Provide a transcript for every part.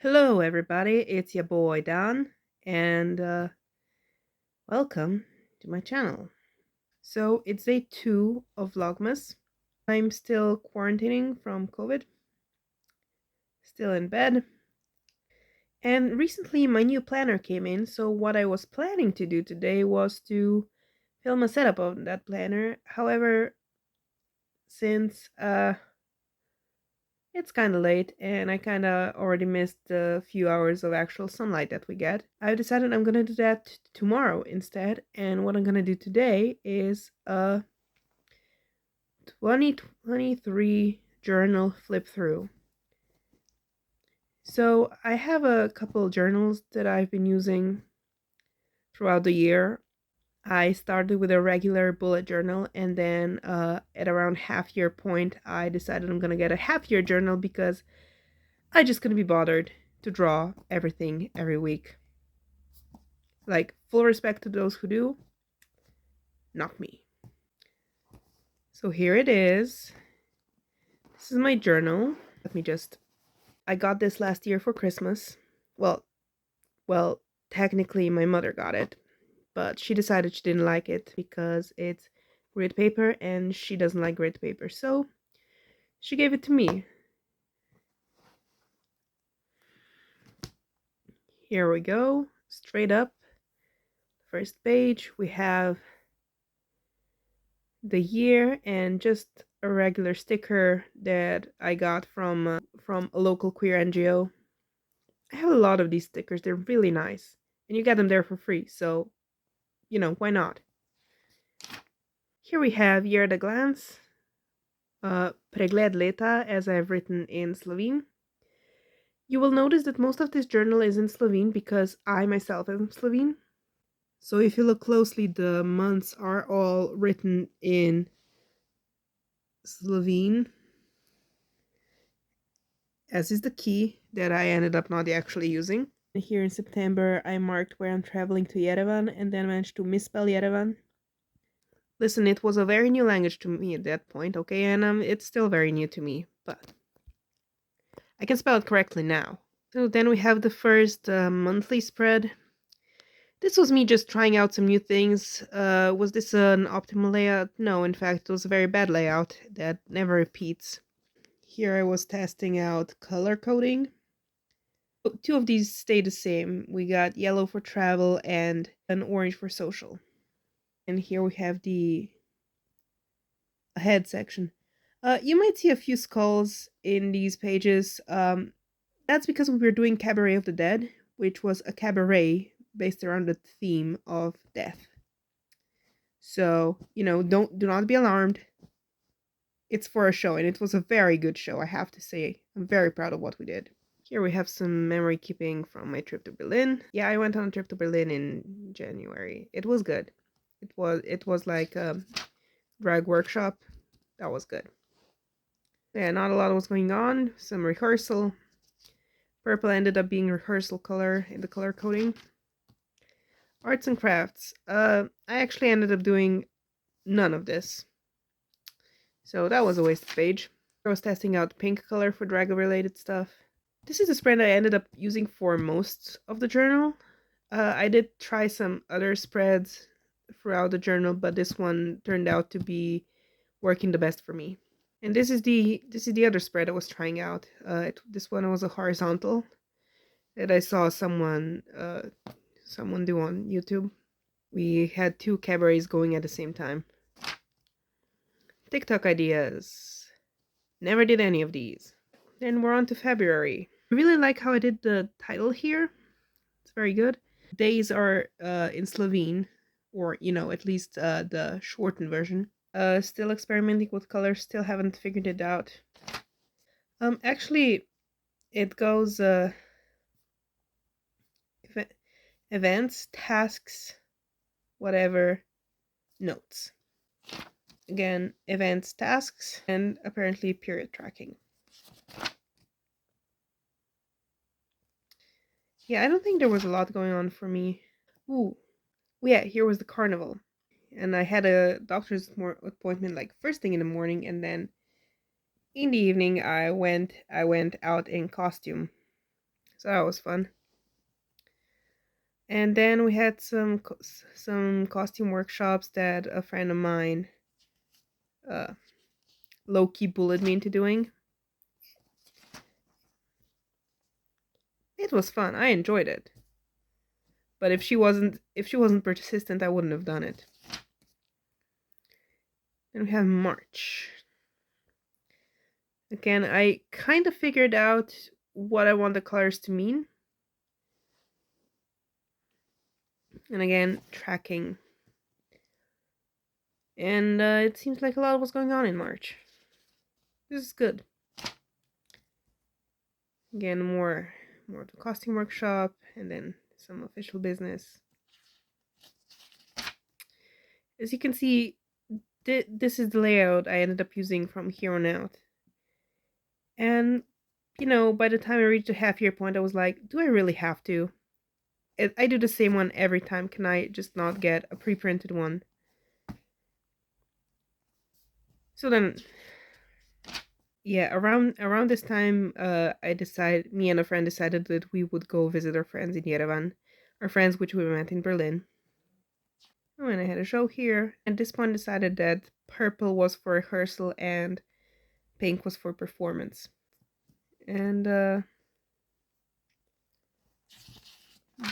Hello, everybody. It's your boy Dan, and welcome to my channel. So, it's day 2 of Vlogmas. I'm still quarantining from COVID, still in bed. And recently, my new planner came in, so what I was planning to do today was to film a setup of that planner. However, since it's kind of late, and I kind of already missed a few hours of actual sunlight that we get. I decided I'm gonna do that tomorrow instead, and what I'm gonna do today is a 2023 journal flip through. So I have a couple journals that I've been using throughout the year. I started with a regular bullet journal, and then at around half year point, I decided I'm gonna get a half year journal because I just couldn't be bothered to draw everything every week. Like, full respect to those who do, not me. So here it is. This is my journal. I got this last year for Christmas. Well, technically my mother got it, but she decided she didn't like it because it's grit paper and she doesn't like grit paper. So she gave it to me. Here we go. Straight up. First page, we have the year and just a regular sticker that I got from a local queer NGO. I have a lot of these stickers. They're really nice, and you get them there for free. So, why not? Here we have Year at a Glance, Pregled Leta, as I've written in Slovene. You will notice that most of this journal is in Slovene because I myself am Slovene. So if you look closely, the months are all written in Slovene, as is the key that I ended up not actually using. Here in September, I marked where I'm traveling to Yerevan and then managed to misspell Yerevan. Listen, it was a very new language to me at that point, okay, and it's still very new to me, but I can spell it correctly now. So then we have the first monthly spread. This was me just trying out some new things. Was this an optimal layout? No, in fact, it was a very bad layout that never repeats. Here I was testing out color coding. Two of these stay the same. We got yellow for travel and an orange for social. And here we have the head section. You might see a few skulls in these pages. That's because we were doing Cabaret of the Dead, which was a cabaret based around the theme of death. So, do not be alarmed. It's for a show, and it was a very good show, I have to say. I'm very proud of what we did. Here we have some memory keeping from my trip to Berlin. Yeah, I went on a trip to Berlin in January. It was good. It was like a drag workshop. That was good. Yeah, not a lot was going on. Some rehearsal. Purple ended up being rehearsal color in the color coding. Arts and crafts. I actually ended up doing none of this. So that was a waste of page. I was testing out pink color for drag related stuff. This is the spread I ended up using for most of the journal. I did try some other spreads throughout the journal, but this one turned out to be working the best for me. And this is the other spread I was trying out. This one was a horizontal that I saw someone do on YouTube. We had two cabarets going at the same time. TikTok ideas. Never did any of these. Then we're on to February. I really like how I did the title here. It's very good. Days are in Slovene, or at least the shortened version. Still experimenting with colors. Still haven't figured it out. Actually, it goes events, tasks, whatever, notes. Again, events, tasks, and apparently period tracking. Yeah, I don't think there was a lot going on for me. Ooh. Yeah, here was the carnival. And I had a doctor's appointment like first thing in the morning, and then in the evening I went out in costume. So that was fun. And then we had some costume workshops that a friend of mine uh, low-key bullied me into doing. It was fun. I enjoyed it. But if she wasn't persistent, I wouldn't have done it. Then we have March. Again, I kind of figured out what I want the colors to mean. And again, tracking. And it seems like a lot was going on in March. This is good. Again, more of the costume workshop, and then some official business. As you can see, this is the layout I ended up using from here on out. And, by the time I reached the half-year point, I was like, do I really have to? I do the same one every time. Can I just not get a pre-printed one? So then, yeah, around this time, me and a friend decided that we would go visit our friends in Yerevan, our friends which we met in Berlin. And I had a show here. At this point, decided that purple was for rehearsal and pink was for performance. And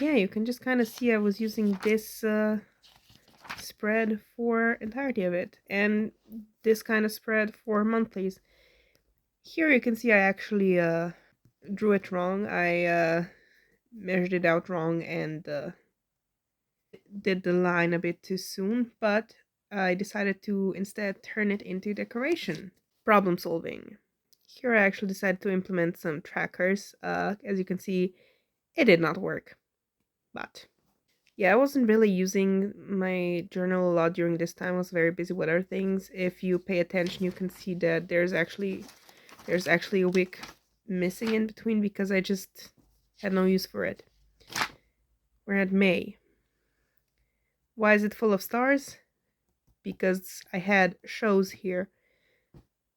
yeah, you can just kind of see I was using this spread for entirety of it, and this kind of spread for monthlies. Here you can see I actually drew it wrong. I measured it out wrong and did the line a bit too soon, but I decided to instead turn it into decoration. Problem solving. Here I actually decided to implement some trackers. As you can see, it did not work, but yeah, I wasn't really using my journal a lot during this time. I was very busy with other things. If you pay attention, you can see that there's actually a week missing in between because I just had no use for it. We're at May. Why is it full of stars? Because I had shows here.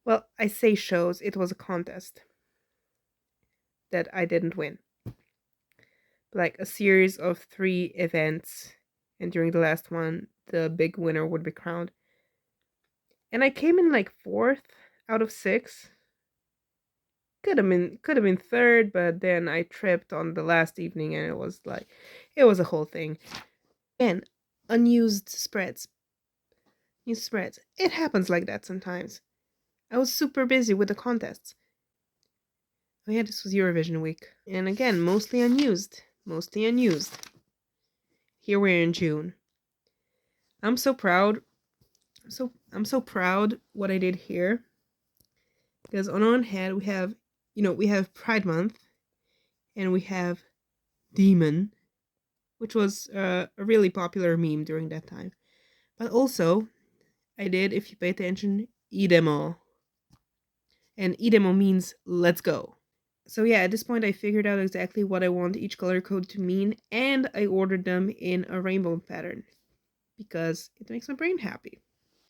Well, I say shows, it was a contest that I didn't win. Like a series of 3 events, and during the last one, the big winner would be crowned. And I came in like 4th out of 6. Could have been 3rd, but then I tripped on the last evening, and it was a whole thing. And unused spreads. Used spreads. It happens like that sometimes. I was super busy with the contests. Oh yeah, this was Eurovision week. And again, mostly unused. Mostly unused. Here we're in June. I'm so proud. I'm so proud what I did here. Because on one hand we have Pride Month, and we have Demon, which was a really popular meme during that time. But also, I did, if you pay attention, Idemo. And Idemo means let's go. So yeah, at this point I figured out exactly what I want each color code to mean, and I ordered them in a rainbow pattern because it makes my brain happy.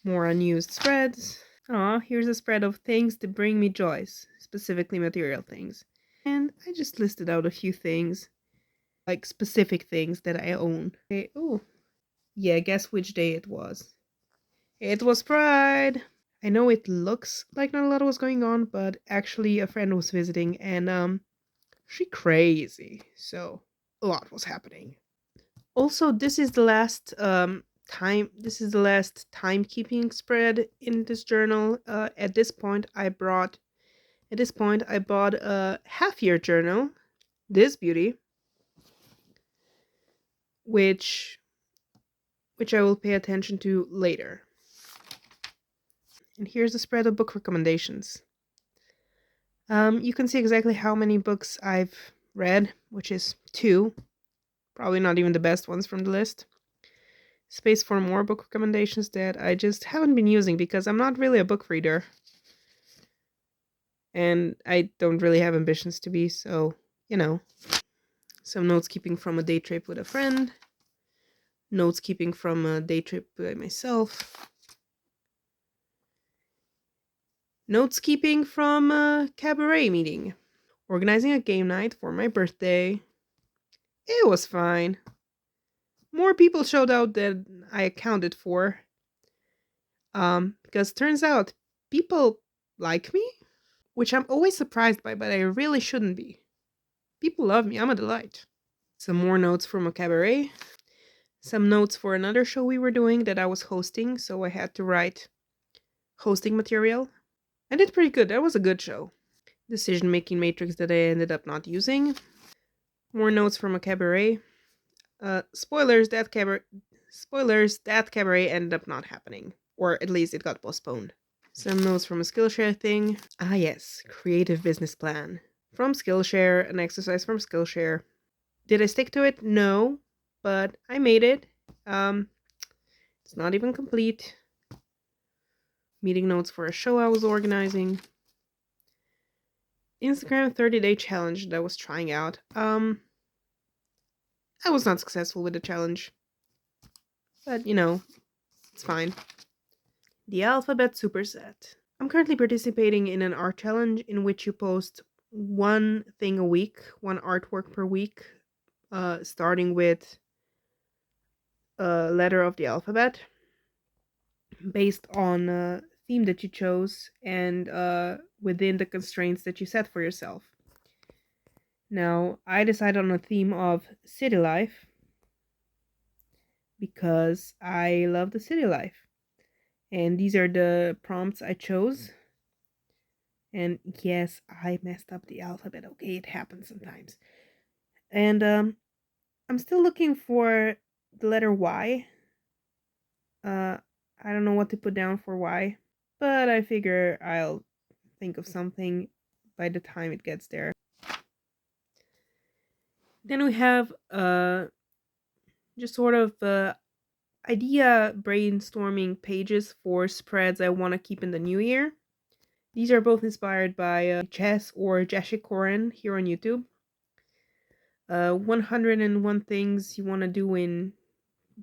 More unused spreads. Aw, here's a spread of things that bring me joys, specifically material things. And I just listed out a few things, like specific things that I own. Okay, oh, yeah, guess which day it was. It was Pride! I know it looks like not a lot was going on, but actually a friend was visiting, and she crazy, so a lot was happening. Also, this is the last timekeeping spread in this journal. At this point I bought a half-year journal, this beauty, which I will pay attention to later. And here's the spread of book recommendations. You can see exactly how many books I've read, which is 2. Probably not even the best ones from the list. Space for more book recommendations that I just haven't been using because I'm not really a book reader. And I don't really have ambitions to be, so, Some notes keeping from a day trip with a friend. Notes keeping from a day trip by myself. Notes keeping from a cabaret meeting. Organizing a game night for my birthday. It was fine. More people showed out than I accounted for. Because turns out people like me, which I'm always surprised by, but I really shouldn't be. People love me. I'm a delight. Some more notes from a cabaret. Some notes for another show we were doing that I was hosting, so I had to write hosting material. I did pretty good. That was a good show. Decision making matrix that I ended up not using. More notes from a cabaret. Spoilers, that cabaret ended up not happening. Or at least it got postponed. Some notes from a Skillshare thing. Ah yes, creative business plan. From Skillshare, an exercise from Skillshare. Did I stick to it? No, but I made it. It's not even complete. Meeting notes for a show I was organizing. Instagram 30-day challenge that I was trying out. I was not successful with the challenge. But, it's fine. The alphabet superset. I'm currently participating in an art challenge in which you post one thing a week, one artwork per week, starting with a letter of the alphabet based on a theme that you chose and within the constraints that you set for yourself. Now, I decided on a theme of city life because I love the city life. And these are the prompts I chose. And yes, I messed up the alphabet. Okay, it happens sometimes. And I'm still looking for the letter Y. I don't know what to put down for Y, but I figure I'll think of something by the time it gets there. Then we have just sort of idea brainstorming pages for spreads I want to keep in the new year. These are both inspired by Jess or Jessie Corin here on YouTube. 101 things you want to do in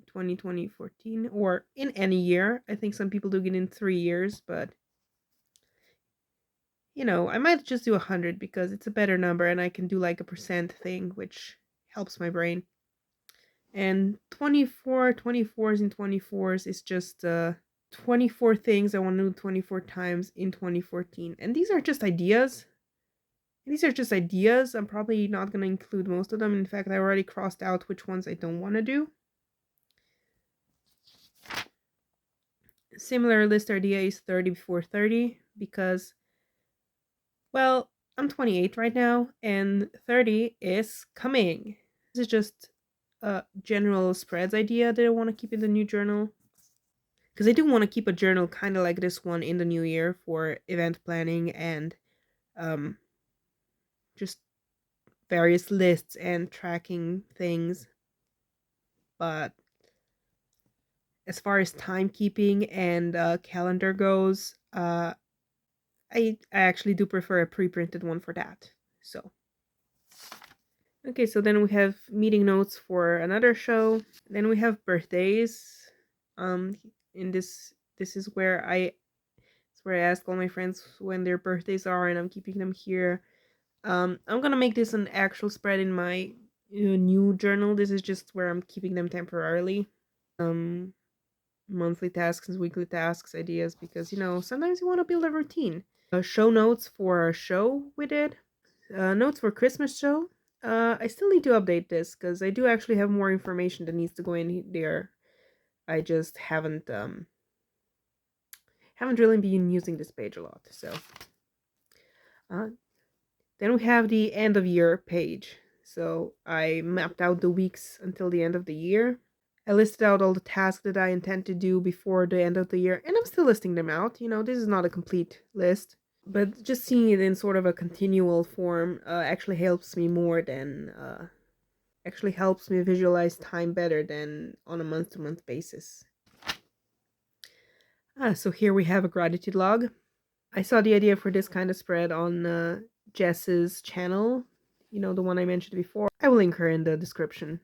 2014 or in any year. I think some people do it in 3 years, but I might just do 100 because it's a better number and I can do like a percent thing, which helps my brain. And 24s and 24s is just 24 things I want to do 24 times in 2014. And these are just ideas. I'm probably not going to include most of them. In fact, I already crossed out which ones I don't want to do. Similar list idea is 30 before 30 because, well, I'm 28 right now and 30 is coming. This is just a general spreads idea that I want to keep in the new journal. Because I do want to keep a journal kind of like this one in the new year for event planning and just various lists and tracking things. But as far as timekeeping and calendar goes, I actually do prefer a pre-printed one for that. So, okay, so then we have meeting notes for another show. Then we have birthdays. In this is where I ask all my friends when their birthdays are, and I'm keeping them here. I'm gonna make this an actual spread in my new journal. This is just where I'm keeping them temporarily. Monthly tasks and weekly tasks, ideas, because sometimes you want to build a routine. Show notes for a show we did. Notes for Christmas show. I still need to update this because I do actually have more information that needs to go in there. I just haven't really been using this page a lot. So then we have the end of year page. So I mapped out the weeks until the end of the year. I listed out all the tasks that I intend to do before the end of the year, and I'm still listing them out. This is not a complete list, but just seeing it in sort of a continual form actually helps me more than actually helps me visualize time better than on a month-to-month basis. So here we have a gratitude log. I saw the idea for this kind of spread on Jess's channel, the one I mentioned before. I will link her in the description.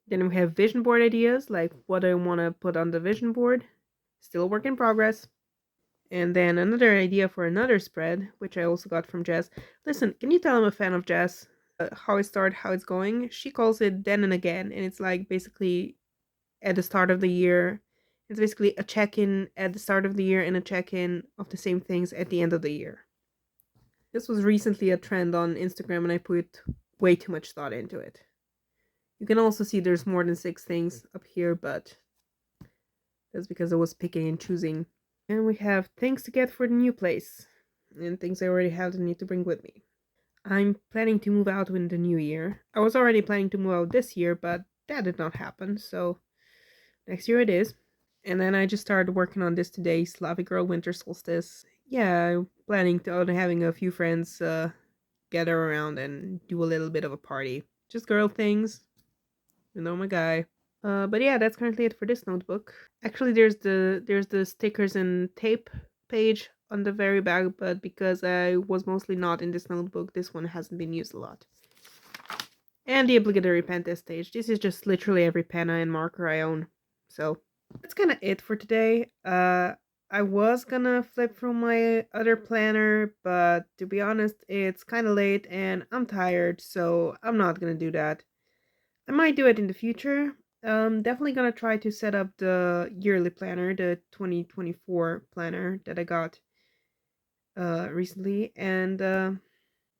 Then we have vision board ideas, like what I want to put on the vision board. Still a work in progress. And then another idea for another spread, which I also got from Jess. Listen, can you tell I'm a fan of Jess? How it started, how it's going. She calls it Then and Again, and it's like basically at the start of the year. It's basically a check-in at the start of the year and a check-in of the same things at the end of the year. This was recently a trend on Instagram, and I put way too much thought into it. You can also see there's more than 6 things up here, but that's because I was picking and choosing. And we have things to get for the new place, and things I already have that need to bring with me. I'm planning to move out in the new year. I was already planning to move out this year, but that did not happen, so next year it is. And then I just started working on this today, Slavic Girl Winter Solstice. Yeah, planning to on having a few friends gather around and do a little bit of a party. Just girl things, you know my guy. But yeah, that's currently it for this notebook. Actually, there's the stickers and tape page on the very back, but because I was mostly not in this notebook, this one hasn't been used a lot. And the obligatory pen test stage. This is just literally every pen and marker I own. So that's kind of it for today. I was gonna flip through my other planner, but to be honest, it's kind of late and I'm tired, so I'm not gonna do that. I might do it in the future. Definitely gonna try to set up the yearly planner, the 2024 planner that I got recently, and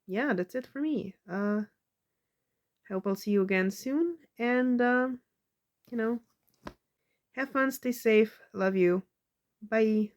yeah, that's it for me. Hope I'll see you again soon, and you know, have fun, stay safe, love you, bye.